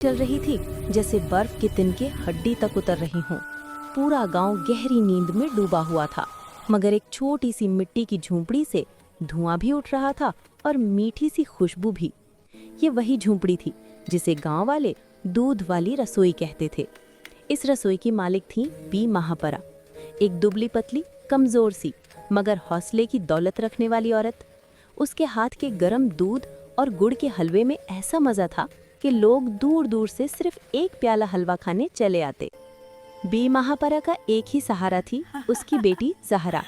चल रही थी जैसे बर्फ के तिनके हड्डी तक उतर रही हों। पूरा गांव गहरी नींद में डूबा हुआ था, मगर एक छोटी सी मिट्टी की झोंपड़ी से धुआं भी उठ रहा था और मीठी सी खुशबू भी। ये वही झोंपड़ी थी जिसे गांव वाले दूध वाली रसोई कहते थे। इस रसोई की मालिक थी बी महापरा, एक दुबली पतली कमजोर सी मगर हौसले की दौलत रखने वाली औरत। उसके हाथ के गरम दूध और गुड़ के हलवे में ऐसा मजा था कि लोग दूर दूर से सिर्फ एक प्याला हलवा खाने चले आते। बी महापरा का एक ही सहारा थी, उसकी बेटी ज़हरा।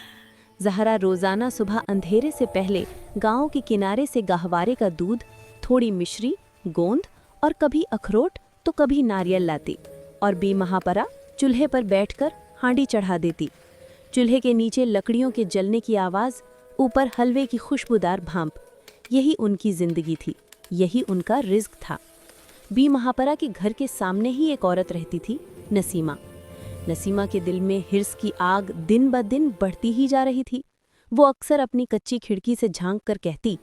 ज़हरा रोजाना सुबह अंधेरे से पहले गांव के किनारे से गहवारे का दूध, थोड़ी मिश्री, गोंद और कभी अखरोट तो कभी नारियल लाती और बी महापरा चूल्हे पर बैठकर हांडी चढ़ा देती। चूल्हे के नीचे लकड़ियों के जलने की आवाज़, ऊपर हलवे की खुशबूदार भांप। यही उनकी जिंदगी थी, यही उनका रिज़्क था। बी महापरा के घर के सामने ही एक औरत रहती थी, नसीमा। नसीमा के दिल में हिर्स की आग दिन ब दिन बढ़ती ही जा रही थी। वो अक्सर अपनी कच्ची खिड़की से झांक कर कहती,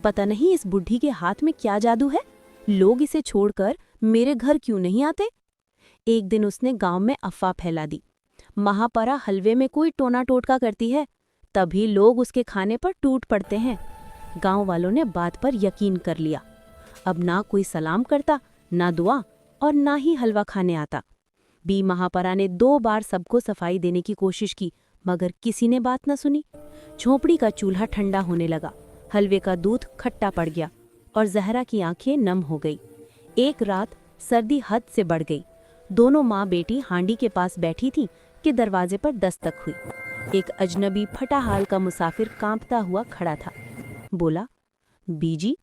पता नहीं इस बुढ़ी के हाथ में क्या जादू है, लोग इसे छोड़कर मेरे घर क्यों नहीं आते। एक दिन उसने गांव में अफवाह फैला दी, महापरा हलवे में कोई टोना टोटका करती है, तभी लोग उसके खाने पर टूट पड़ते हैं। गांव वालों ने बात पर यकीन कर लिया। अब ना कोई सलाम करता, ना दुआ और ना ही हलवा खाने आता। बी महापरा ने 2 बार सबको सफाई देने की कोशिश की, मगर किसी ने बात न सुनी। झोंपड़ी का चूल्हा ठंडा होने लगा, हलवे का दूध खट्टा पड़ गया और ज़हरा की आंखें नम हो गई। एक रात सर्दी हद से बढ़ गई। दोनों माँ बेटी हांडी के पास बैठी थीं कि दरवाजे पर दस्तक हुई। एक अजनबी फटा हाल का मुसाफिर कांपता हुआ खड़ा था। बोला, बीजी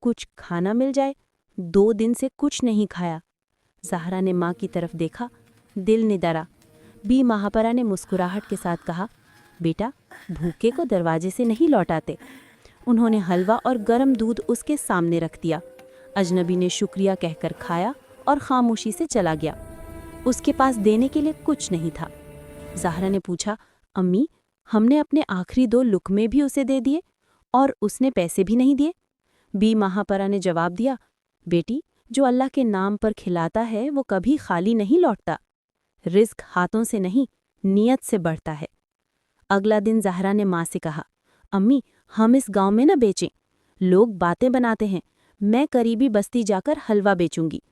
कुछ खाना मिल जाए, 2 दिन से कुछ नहीं खाया। ज़हरा ने माँ की तरफ देखा, दिल निडरा। बी महापरा ने मुस्कुराहट के साथ कहा, बेटा भूखे को दरवाजे से नहीं लौटाते। उन्होंने हलवा और गरम दूध उसके सामने रख दिया। अजनबी ने शुक्रिया कहकर खाया और खामोशी से चला गया। उसके पास देने के लिए कुछ नहीं था। ज़हरा ने पूछा, अम्मी हमने अपने आखिरी 2 लुक़मे भी उसे दे दिए और उसने पैसे भी नहीं दिए। बी महापरा ने जवाब दिया, बेटी जो अल्लाह के नाम पर खिलाता है वो कभी खाली नहीं लौटता। रिज़्क हाथों से नहीं, नियत से बढ़ता है। अगला दिन ज़हरा ने माँ से कहा, अम्मी हम इस गांव में न बेचें, लोग बातें बनाते हैं, मैं करीबी बस्ती जाकर हलवा बेचूंगी।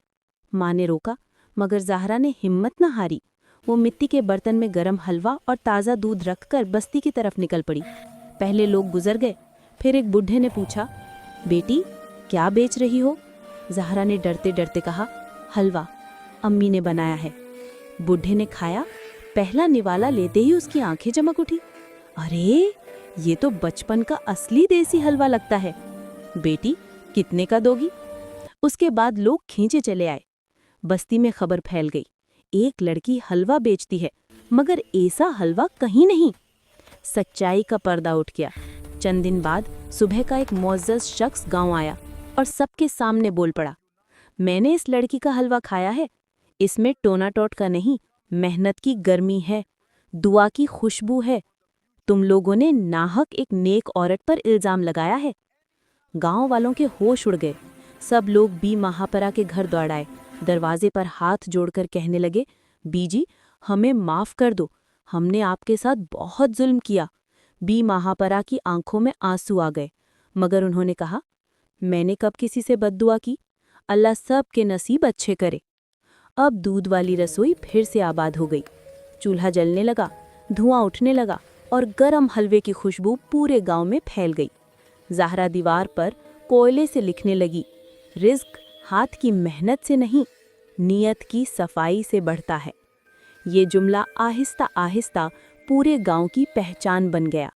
माँ ने रोका, मगर ज़हरा ने हिम्मत न हारी। वो मिट्टी के बर्तन में गरम हलवा और ताज़ा दूध रखकर बस्ती की तरफ निकल पड़ी। पहले लोग गुजर गए, फिर एक बूढ़े ने पूछा, बेटी क्या बेच रही हो? ज़हरा ने डरते डरते कहा, हलवा अम्मी ने बनाया है। बूढ़े ने खाया, पहला निवाला लेते ही उसकी आंखें चमक उठी। अरे ये तो बचपन का असली देसी हलवा लगता है। बेटी कितने का दोगी? उसके बाद लोग खींचे चले आए। बस्ती में खबर फैल गई, एक लड़की हलवा बेचती है, मगर ऐसा हलवा कहीं नहीं। सच्चाई का पर्दा उठ गया। चंद दिन बाद सुबह का एक मुअज़्ज़ज़ शख्स गांव आया और सबके सामने बोल पड़ा, मैंने इस लड़की का हलवा खाया है, इसमें टोना टोटका नहीं, मेहनत की गर्मी है, दुआ की खुशबू है। तुम लोगों ने नाहक एक नेक औरत पर इल्ज़ाम लगाया है। गांव वालों के होश उड़ गए। सब लोग बी महापरा के घर दौड़ आए, दरवाजे पर हाथ जोड़कर कहने लगे, बीजी हमें माफ़ कर दो, हमने आपके साथ बहुत जुल्म किया। बी महापरा की आंखों में आंसू आ गए, मगर उन्होंने कहा, मैंने कब किसी से बद्दुआ की, अल्लाह सब के नसीब अच्छे करे। अब दूध वाली रसोई फिर से आबाद हो गई। चूल्हा जलने लगा, धुआं उठने लगा और गरम हलवे की खुशबू पूरे गांव में फैल गई। ज़हरा दीवार पर कोयले से लिखने लगी, रिज़्क हाथ की मेहनत से नहीं, नियत की सफाई से बढ़ता है। ये जुमला आहिस्ता आहिस्ता पूरे गांव की पहचान बन गया।